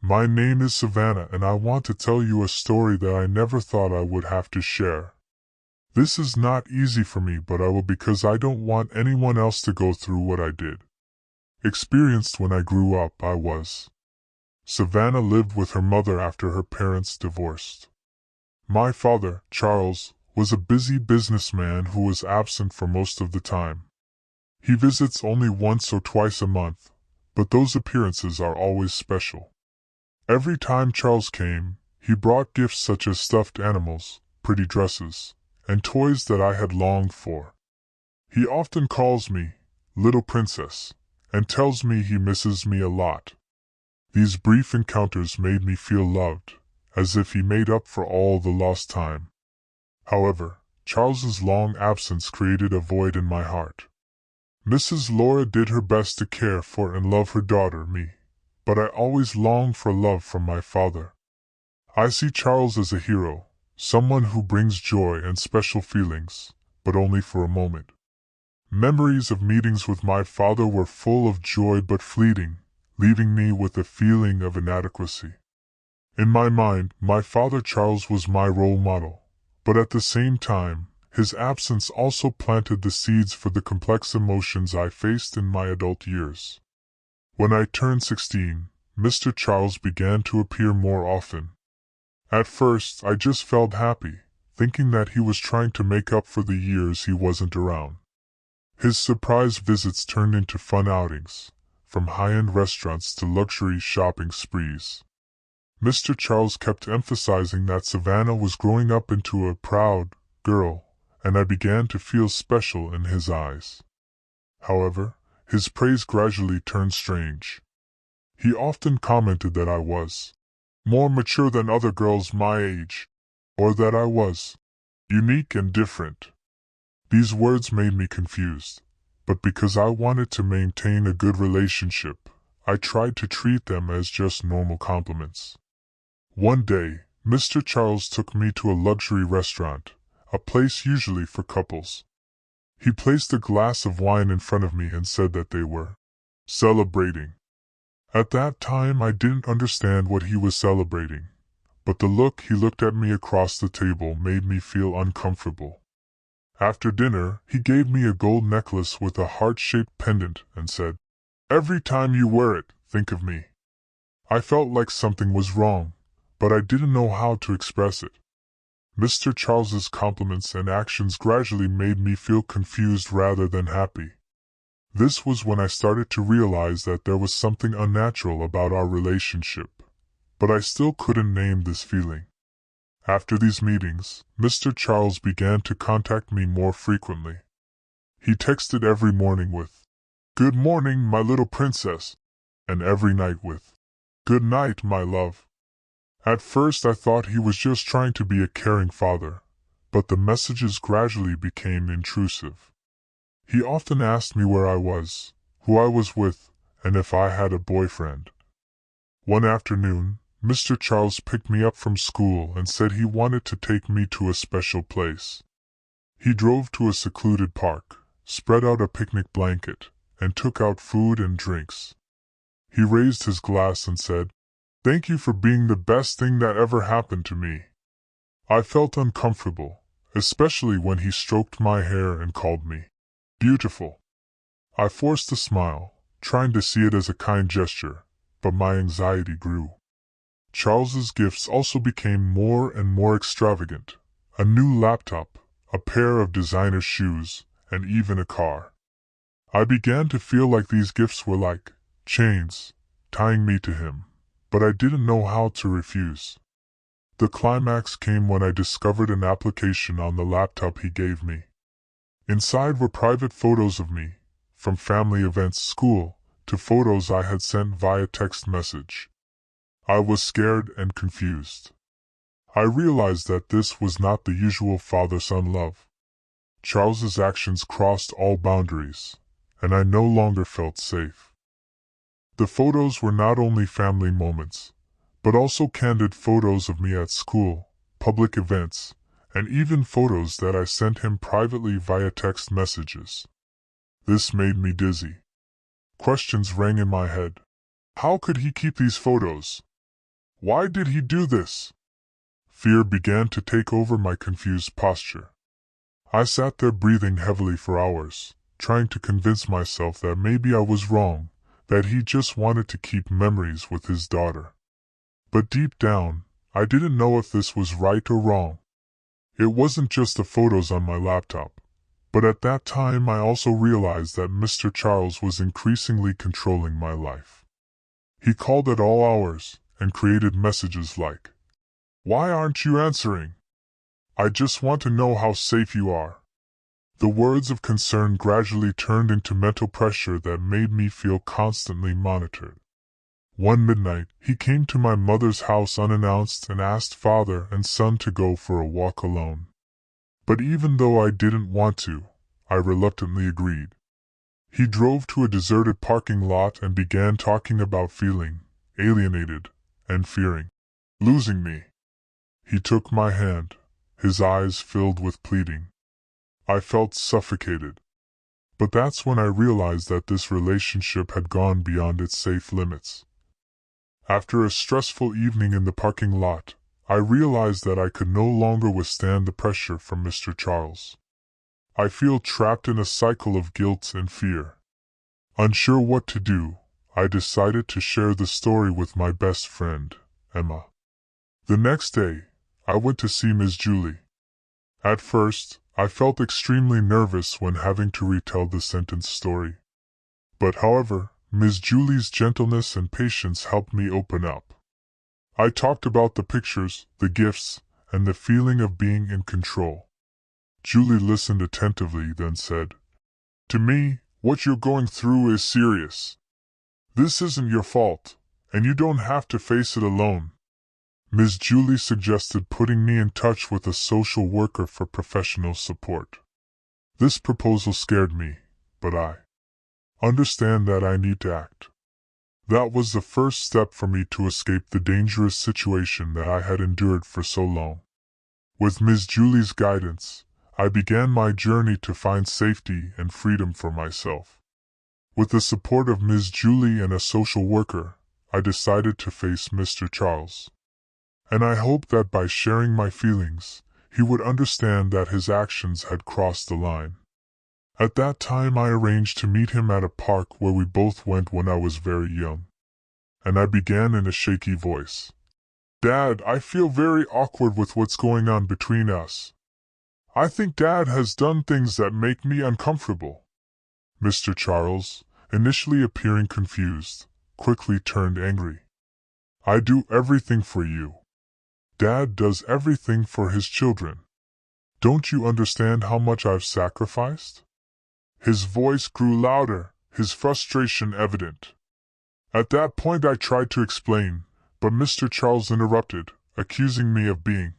My name is Savannah, and I want to tell you a story that I never thought I would have to share. This is not easy for me, but I will, because I don't want anyone else to go through what I did. Experienced when I grew up. Savannah lived with her mother after her parents divorced. My father, Charles, was a busy businessman who was absent for most of the time. He visits only once or twice a month, but those appearances are always special. Every time Charles came, he brought gifts such as stuffed animals, pretty dresses, and toys that I had longed for. He often calls me Little Princess, and tells me he misses me a lot. These brief encounters made me feel loved, as if he made up for all the lost time. However, Charles's long absence created a void in my heart. Mrs. Laura did her best to care for and love her daughter, me, but I always longed for love from my father. I see Charles as a hero, someone who brings joy and special feelings, but only for a moment. Memories of meetings with my father were full of joy but fleeting, leaving me with a feeling of inadequacy. In my mind, my father Charles was my role model, but at the same time, his absence also planted the seeds for the complex emotions I faced in my adult years. When I turned 16, Mr. Charles began to appear more often. At first, I just felt happy, thinking that he was trying to make up for the years he wasn't around. His surprise visits turned into fun outings, from high-end restaurants to luxury shopping sprees. Mr. Charles kept emphasizing that Savannah was growing up into a proud girl, and I began to feel special in his eyes. However, his praise gradually turned strange. He often commented that I was more mature than other girls my age, or that I was unique and different. These words made me confused, but because I wanted to maintain a good relationship, I tried to treat them as just normal compliments. One day, Mr. Charles took me to a luxury restaurant, a place usually for couples. He placed a glass of wine in front of me and said that they were celebrating. At that time I didn't understand what he was celebrating, but the look he looked at me across the table made me feel uncomfortable. After dinner, he gave me a gold necklace with a heart-shaped pendant and said, "Every time you wear it, think of me." I felt like something was wrong, but I didn't know how to express it. Mr. Charles's compliments and actions gradually made me feel confused rather than happy. This was when I started to realize that there was something unnatural about our relationship, but I still couldn't name this feeling. After these meetings, Mr. Charles began to contact me more frequently. He texted every morning with, "Good morning, my little princess," and every night with, "Good night, my love." At first I thought he was just trying to be a caring father, but the messages gradually became intrusive. He often asked me where I was, who I was with, and if I had a boyfriend. One afternoon, Mr. Charles picked me up from school and said he wanted to take me to a special place. He drove to a secluded park, spread out a picnic blanket, and took out food and drinks. He raised his glass and said, "Thank you for being the best thing that ever happened to me." I felt uncomfortable, especially when he stroked my hair and called me beautiful. I forced a smile, trying to see it as a kind gesture, but my anxiety grew. Charles's gifts also became more and more extravagant: a new laptop, a pair of designer shoes, and even a car. I began to feel like these gifts were like chains, tying me to him, but I didn't know how to refuse. The climax came when I discovered an application on the laptop he gave me. Inside were private photos of me, from family events, school, to photos I had sent via text message. I was scared and confused. I realized that this was not the usual father-son love. Charles's actions crossed all boundaries, and I no longer felt safe. The photos were not only family moments, but also candid photos of me at school, public events, and even photos that I sent him privately via text messages. This made me dizzy. Questions rang in my head. How could he keep these photos? Why did he do this? Fear began to take over my confused posture. I sat there breathing heavily for hours, trying to convince myself that maybe I was wrong, that he just wanted to keep memories with his daughter. But deep down, I didn't know if this was right or wrong. It wasn't just the photos on my laptop, but at that time I also realized that Mr. Charles was increasingly controlling my life. He called at all hours and created messages like, "Why aren't you answering? I just want to know how safe you are." The words of concern gradually turned into mental pressure that made me feel constantly monitored. One midnight, he came to my mother's house unannounced and asked father and son to go for a walk alone. But even though I didn't want to, I reluctantly agreed. He drove to a deserted parking lot and began talking about feeling alienated and fearing losing me. He took my hand, his eyes filled with pleading. I felt suffocated. But that's when I realized that this relationship had gone beyond its safe limits. After a stressful evening in the parking lot, I realized that I could no longer withstand the pressure from Mr. Charles. I feel trapped in a cycle of guilt and fear. Unsure what to do, I decided to share the story with my best friend, Emma. The next day, I went to see Ms. Julie. At first, I felt extremely nervous when having to retell the sentence story. But however, Ms. Julie's gentleness and patience helped me open up. I talked about the pictures, the gifts, and the feeling of being in control. Julie listened attentively, then said, "To me, what you're going through is serious. This isn't your fault, and you don't have to face it alone." Ms. Julie suggested putting me in touch with a social worker for professional support. This proposal scared me, but I understand that I need to act. That was the first step for me to escape the dangerous situation that I had endured for so long. With Ms. Julie's guidance, I began my journey to find safety and freedom for myself. With the support of Ms. Julie and a social worker, I decided to face Mr. Charles. And I hoped that by sharing my feelings, he would understand that his actions had crossed the line. At that time I arranged to meet him at a park where we both went when I was very young. And I began in a shaky voice. "Dad, I feel very awkward with what's going on between us. I think Dad has done things that make me uncomfortable." Mr. Charles, initially appearing confused, quickly turned angry. "I do everything for you. Dad does everything for his children. Don't you understand how much I've sacrificed?" His voice grew louder, his frustration evident. At that point I tried to explain, but Mr. Charles interrupted, accusing me of being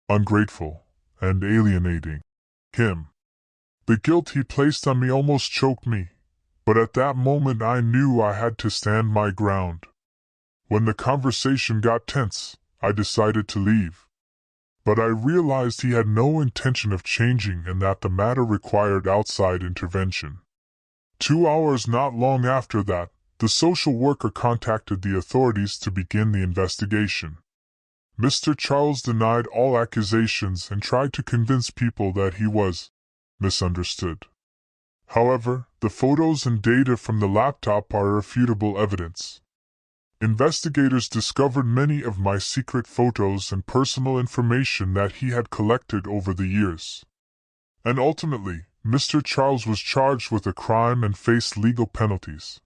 ungrateful and alienating him. The guilt he placed on me almost choked me, but at that moment I knew I had to stand my ground. When the conversation got tense, I decided to leave. But I realized he had no intention of changing and that the matter required outside intervention. 2 hours not long after that, the social worker contacted the authorities to begin the investigation. Mr. Charles denied all accusations and tried to convince people that he was misunderstood. However, the photos and data from the laptop are irrefutable evidence. Investigators discovered many of my secret photos and personal information that he had collected over the years. And ultimately, Mr. Charles was charged with a crime and faced legal penalties.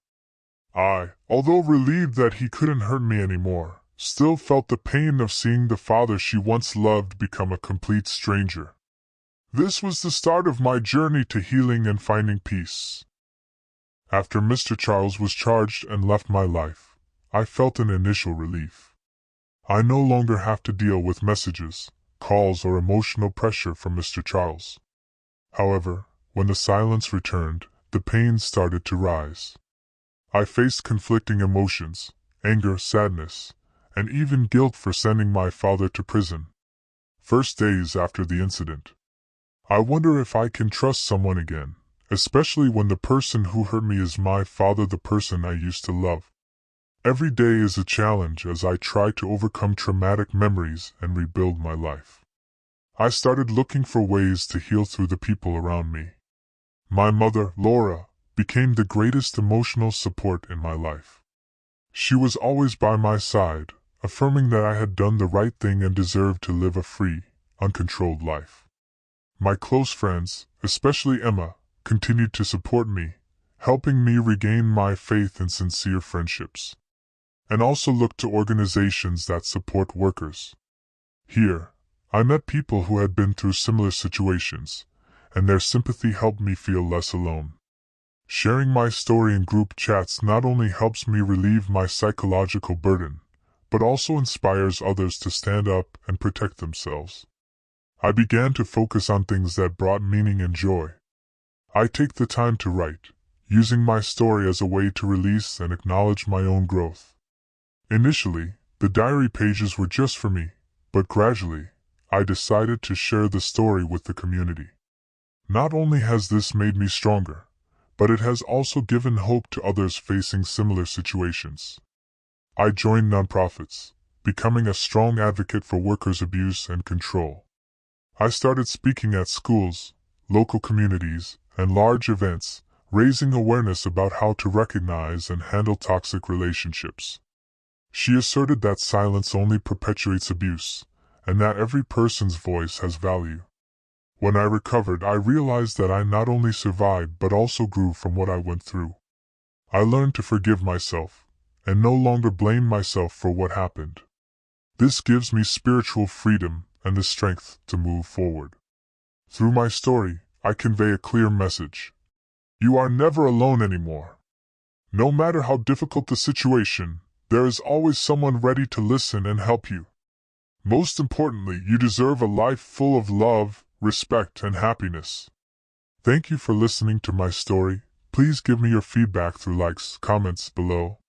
I, although relieved that he couldn't hurt me anymore, still felt the pain of seeing the father she once loved become a complete stranger. This was the start of my journey to healing and finding peace. After Mr. Charles was charged and left my life, I felt an initial relief. I no longer have to deal with messages, calls, or emotional pressure from Mr. Charles. However, when the silence returned, the pain started to rise. I faced conflicting emotions, anger, sadness, and even guilt for sending my father to prison. First days after the incident, I wonder if I can trust someone again, especially when the person who hurt me is my father, the person I used to love. Every day is a challenge as I try to overcome traumatic memories and rebuild my life. I started looking for ways to heal through the people around me. My mother, Laura, became the greatest emotional support in my life. She was always by my side, affirming that I had done the right thing and deserved to live a free, uncontrolled life. My close friends, especially Emma, continued to support me, helping me regain my faith in sincere friendships. And also looked to organizations that support workers. Here, I met people who had been through similar situations, and their sympathy helped me feel less alone. Sharing my story in group chats not only helps me relieve my psychological burden, but also inspires others to stand up and protect themselves. I began to focus on things that brought meaning and joy. I take the time to write, using my story as a way to release and acknowledge my own growth. Initially, the diary pages were just for me, but gradually, I decided to share the story with the community. Not only has this made me stronger, but it has also given hope to others facing similar situations. I joined nonprofits, becoming a strong advocate for workers' abuse and control. I started speaking at schools, local communities, and large events, raising awareness about how to recognize and handle toxic relationships. She asserted that silence only perpetuates abuse, and that every person's voice has value. When I recovered, I realized that I not only survived but also grew from what I went through. I learned to forgive myself, and no longer blame myself for what happened. This gives me spiritual freedom and the strength to move forward. Through my story, I convey a clear message. You are never alone anymore. No matter how difficult the situation, there is always someone ready to listen and help you. Most importantly, you deserve a life full of love, respect, and happiness. Thank you for listening to my story. Please give me your feedback through likes, comments below.